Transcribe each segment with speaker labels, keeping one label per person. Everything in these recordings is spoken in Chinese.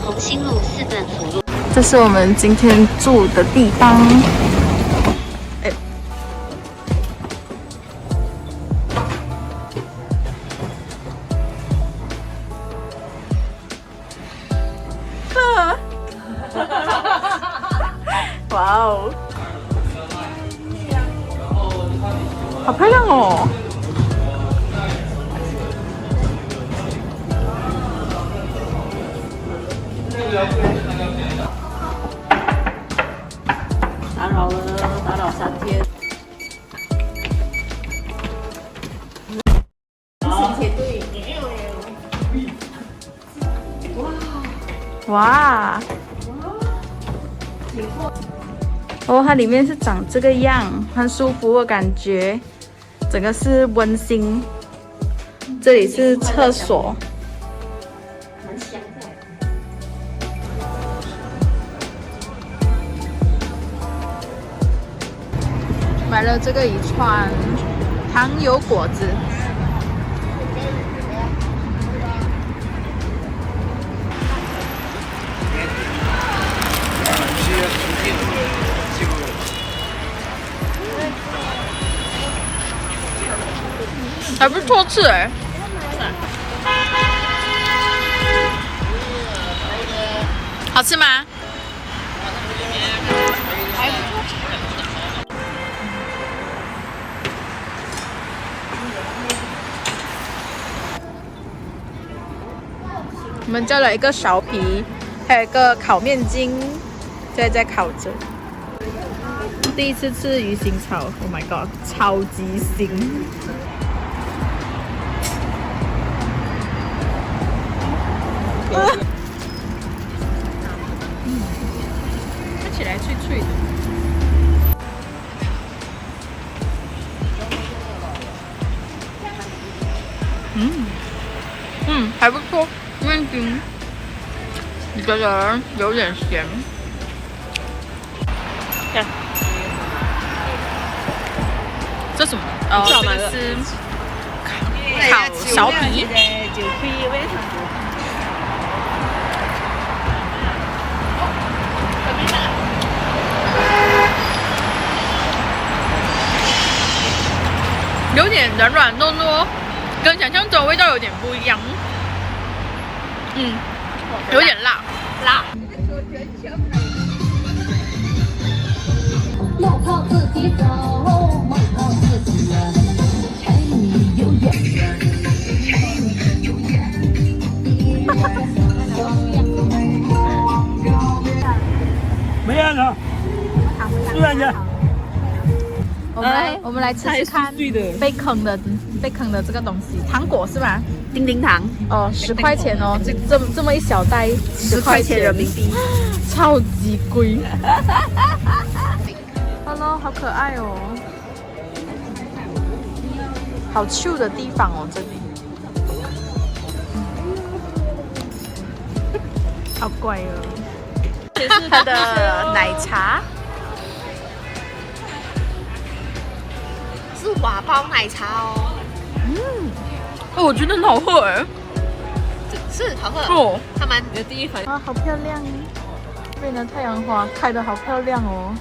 Speaker 1: 红星路4段辅路。
Speaker 2: 这是我们今天住的地方。哎，哇哦，好漂亮哦！
Speaker 3: 打扰了，打扰3天。
Speaker 2: 哇！哦，它里面是长这个样，很舒服的感觉，整个是温馨。这里是厕所。
Speaker 3: 蛮香的。
Speaker 2: 买了这个一串糖油果子。还不错吃哎，好吃吗？还不错。我们叫了一个苕皮，还有一个烤面筋，现在在烤着。第一次吃鱼腥草 ，Oh my god， 超级腥！看起来脆脆的。还不错，面筋，觉得有点咸。看，这什么？哦，这个是烤苕皮。有点软软糯糯，跟想象中的味道有点不一样。有点辣。
Speaker 4: 路靠自己走，梦靠自己圆。柴米油盐，柴米油盐。
Speaker 5: 没人了，突然间。
Speaker 2: 我们来吃吃看被坑的这个东西，糖果是吧？
Speaker 3: 叮叮糖
Speaker 2: 哦，10块钱哦，这么一小袋，10块钱
Speaker 3: 人民币，
Speaker 2: 超级贵。Hello， 好可爱哦，好 chill 的地方哦，这里。好怪哦。这是它的奶茶。
Speaker 3: 是瓦包奶茶哦。
Speaker 2: 我觉得很好喝哎。
Speaker 3: 是好喝
Speaker 2: 哦。
Speaker 3: 他们的第一反应
Speaker 2: 啊，好漂亮！这边的太阳花开得好漂亮哦。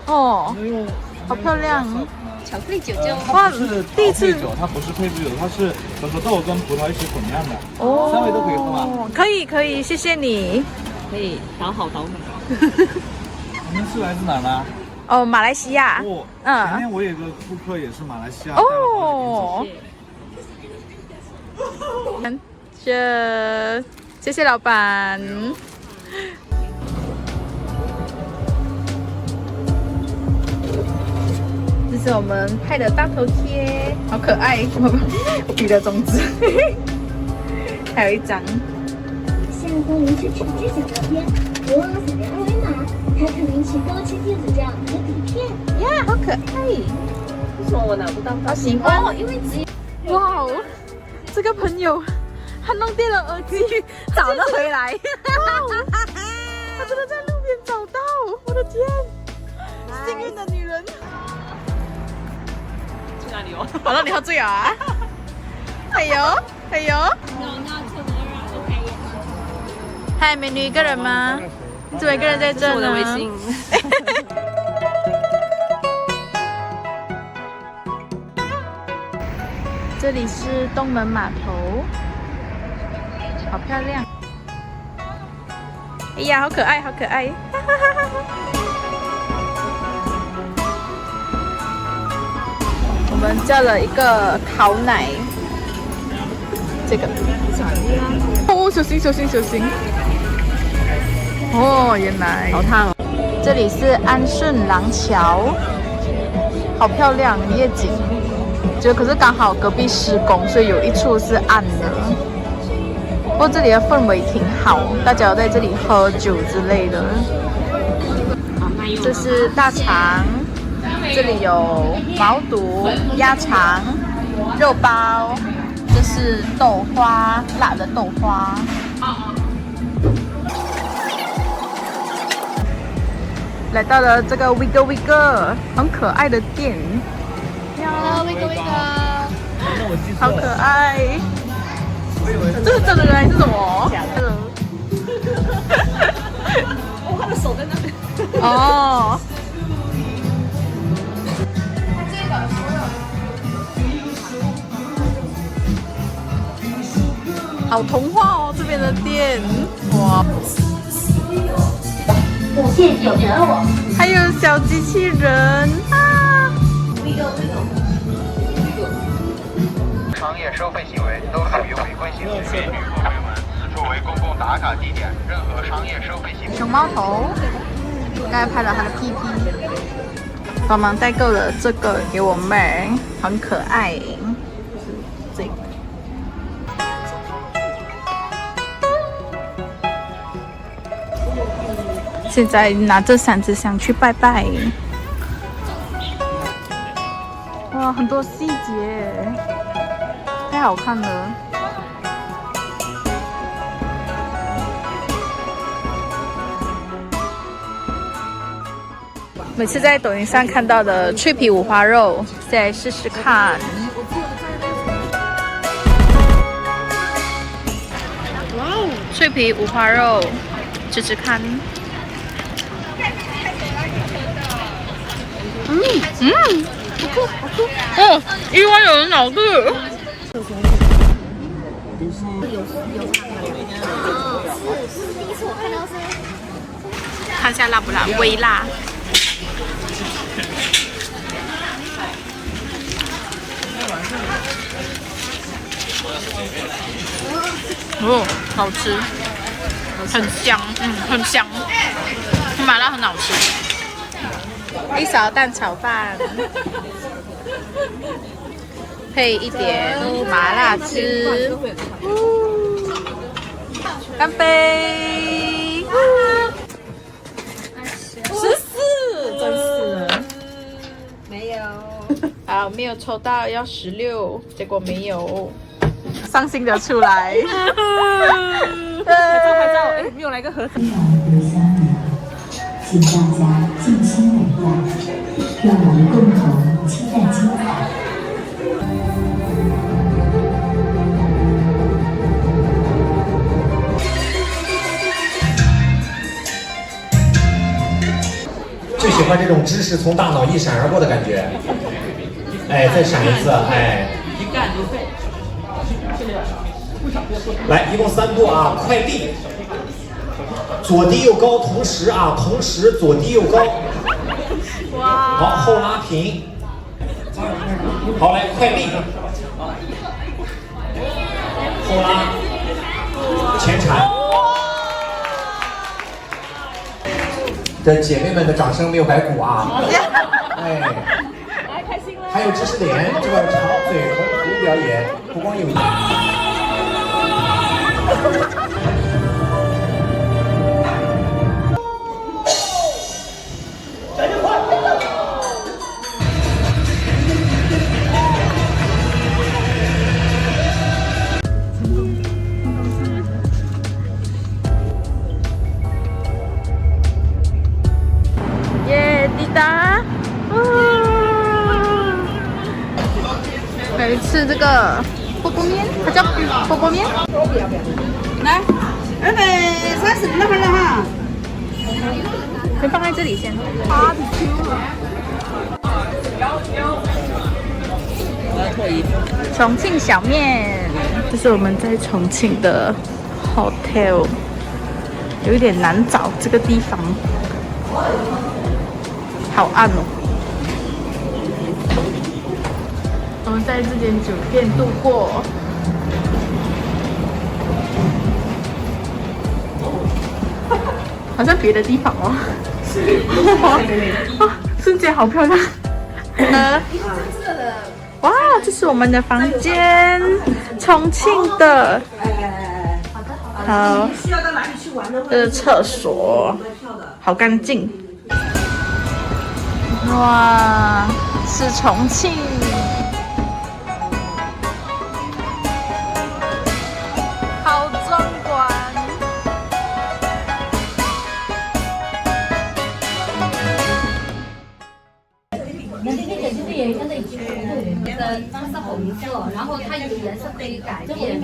Speaker 2: 哦，好漂亮！
Speaker 3: 巧克力酒就
Speaker 2: 哇，
Speaker 6: 第一次酒，它不是配制酒，它是可可豆跟葡萄一起混酿的。哦，三位都可以喝吗？
Speaker 2: 可以，谢谢你。
Speaker 3: 可以倒好。
Speaker 6: 你们是来自哪呢？
Speaker 2: 哦，马来西亚。
Speaker 6: 哦，前天我有个顾客也是马来西亚。
Speaker 2: 哦。谢谢老板。这是我们派的大头贴，好可爱，我比了中指。还有一张。
Speaker 7: 现在光临是全知小照片，别忘了扫描2维码，还可领取多期电子账和底片。
Speaker 2: 呀，好可爱！
Speaker 3: 为什么我拿不到？
Speaker 2: 好喜欢
Speaker 3: 哦，因为只
Speaker 2: 哇哦，这个朋友他弄丢了耳机，找得回来。他真的在路边找到，我的天，幸运的女人。
Speaker 3: 去哪里哦？
Speaker 2: 跑到你喝醉了啊？哎呦，嗨，美女一个人吗？你怎么一个人在这呢？
Speaker 3: 我的微信。
Speaker 2: 这里是东门码头，好漂亮！哎呀，好可爱，好可爱！我们叫了一个烤奶，这个。哦，小心，小心，小心！哦，原来
Speaker 3: 好烫哦！
Speaker 2: 这里是安顺廊桥，好漂亮夜景。就可是刚好隔壁施工，所以有一处是暗的。不过这里的氛围挺好，大家在这里喝酒之类的。这是大肠，这里有毛肚、鸭肠、肉包，这是豆花，辣的豆花。来到了这个 Wiggle Wiggle 很可爱的店。好可爱！这是真的人还是什么？假的。
Speaker 3: 哦，他的手在那边。
Speaker 2: 哦。好童话哦，这边的店，哇！5
Speaker 7: 件9折哦。
Speaker 2: 还有小机器人啊！
Speaker 1: 商业收费行为都属于违规行为。美女朋友们，此处为公共打卡地点，任何商业收费行为。
Speaker 2: 熊猫头，刚才拍了他的屁屁，帮忙代购了这个给我妹，很可爱。这个。现在拿着扇子想去拜拜。哇，很多细节，太好看了。每次在抖音上看到的脆皮五花肉，再来试试看。哇哦，脆皮五花肉，吃吃看。哦，意外有人脑子。看一下辣不辣？微辣。哦，好吃，很香，很香，麻辣很好吃。一勺蛋炒饭，配一点麻辣汁。干杯！14，真是没有。好，没有抽到，要16，结果没有，伤心的出来。
Speaker 3: 拍照，哎，没有来个合影。
Speaker 4: 请大家静心等待，让我们共同期待精彩。
Speaker 8: 最喜欢这种知识从大脑一闪而过的感觉。哎，再闪一次，哎。来，一共3步啊，快立。左低右高，同时左低右高。好，后拉平。好，来快立。后拉。前铲。这姐妹们的掌声没有白鼓啊！哎，
Speaker 3: 开心了。
Speaker 8: 还有知识点，这个长嘴红图表演不光有。
Speaker 2: 来吃这个波波面，它叫波波面。来，
Speaker 3: 230那块了哈。
Speaker 2: 先放在这里先。重庆小面，这是我们在重庆的 hotel， 有一点难找这个地方，好暗哦。我们在这间酒店度过。好像别的地方哦。瞬间好漂亮。哇，这是我们的房间，重庆的。好，这是厕所，好干净。哇，是重庆。好壮观。
Speaker 4: 有一个类型的方是红色，然后它有颜色可以改变。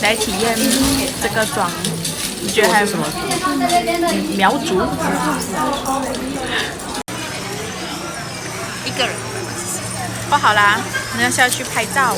Speaker 2: 来体验这个妆，你觉得还有什么？苗族。一个人。画好啦，你要下去拍照。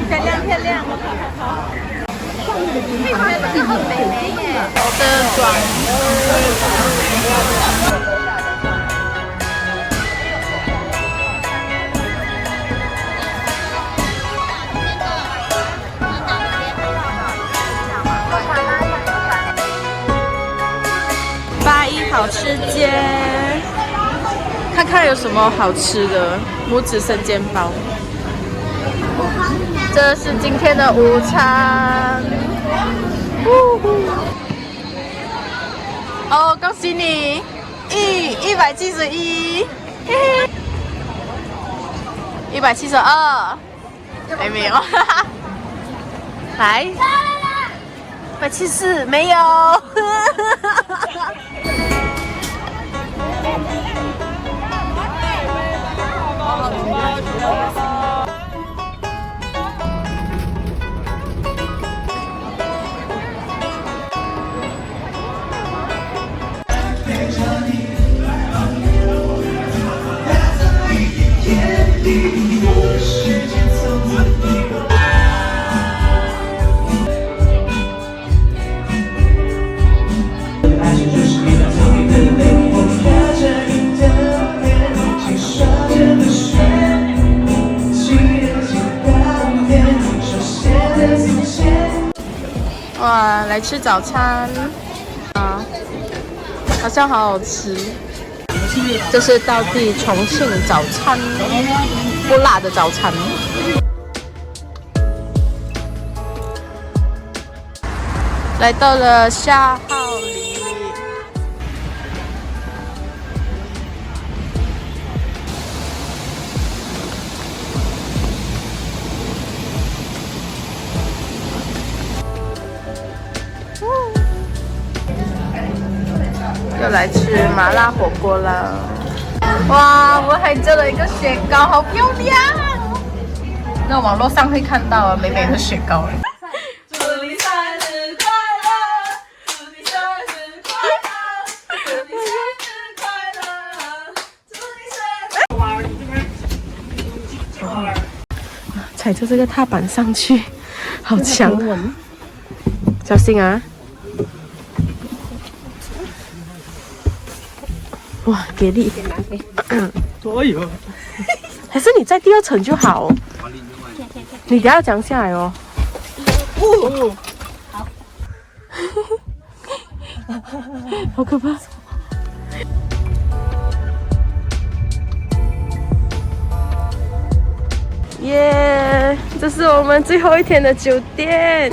Speaker 2: 漂亮漂亮。这个很美耶，的妆。81好吃街，看看有什么好吃的。拇指生煎包，这是今天的午餐。哦，恭喜你171，172，还没有，来，174没有。哇，来吃早餐啊，好像好好吃。这是道地重庆早餐，不辣的早餐。来到了夏浩里，又来吃麻辣火锅了。哇，我还做了一个雪糕，好漂亮！那网络上会看到啊，美美的雪糕。祝你生日快乐！祝你生日快乐！祝你生日快乐！祝你生日。踩着这个踏板上去，好强！小心啊！哇，给力！
Speaker 5: 哎呦，
Speaker 2: 还是你在第2层就好。你等下降下来哦。好，好可怕！耶，这是我们最后一天的酒店。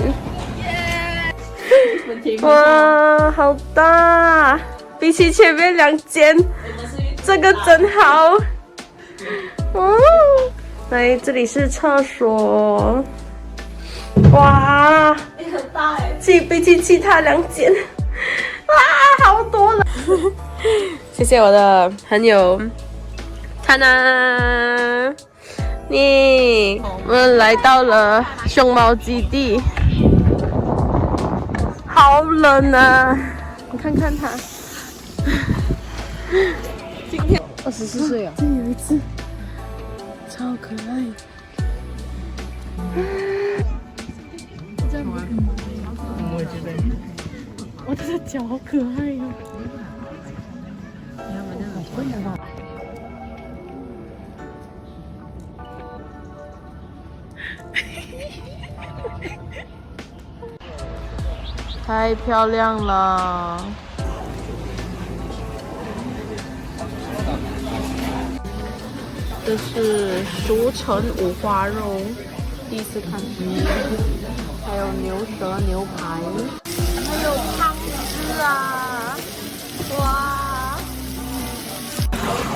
Speaker 2: 哇，好大！比起前面2间，这个真好。哦，来，这里是厕所。哇，很大哎！比起其他2间，哇，好多了。谢谢我的很有看啊，你我们来到了熊猫基地，好冷啊！你看看它，今天24岁啊，这有一只超可爱。我的脚好可爱哟、太漂亮了！这是熟成五花肉，第一次看。还有牛舌牛排，还有汤汁啊！哇！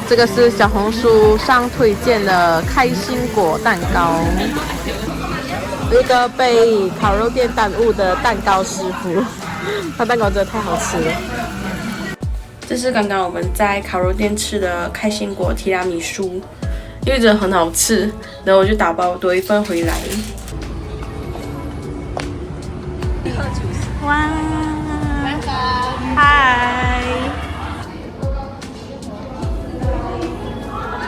Speaker 2: 这个是小红书上推荐的开心果蛋糕，一个被烤肉店耽误的蛋糕师傅，他蛋糕真的太好吃了。这是刚刚我们在烤肉店吃的开心果提拉米苏，因为真的很好吃，然后我就打包多一份回来。哇！嗨！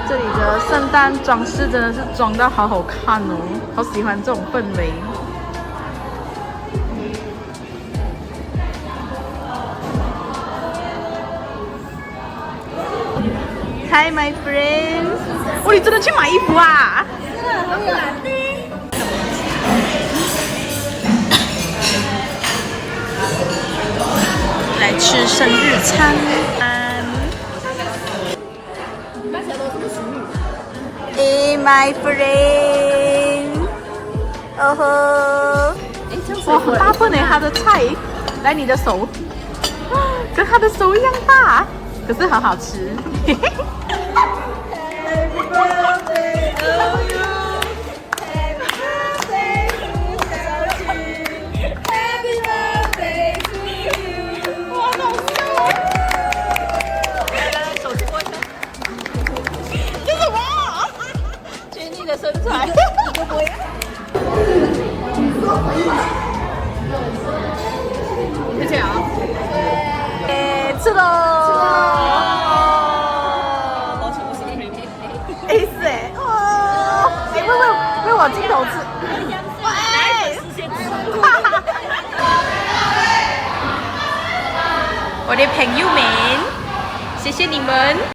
Speaker 2: 这里的圣诞装饰真的是装到好好看哦，好喜欢这种氛围。Hi my friends！ 哦，你真的去买衣服啊？来吃生日餐。Hey my friend， 哦呵，哇，好大份哎，他的菜，来你的手，跟他的手一样大，可是很好吃。身材，你都不会。再见啊！吃喽！哎塞！哦，为我镜头吃。喂！我的朋友们，谢谢你们。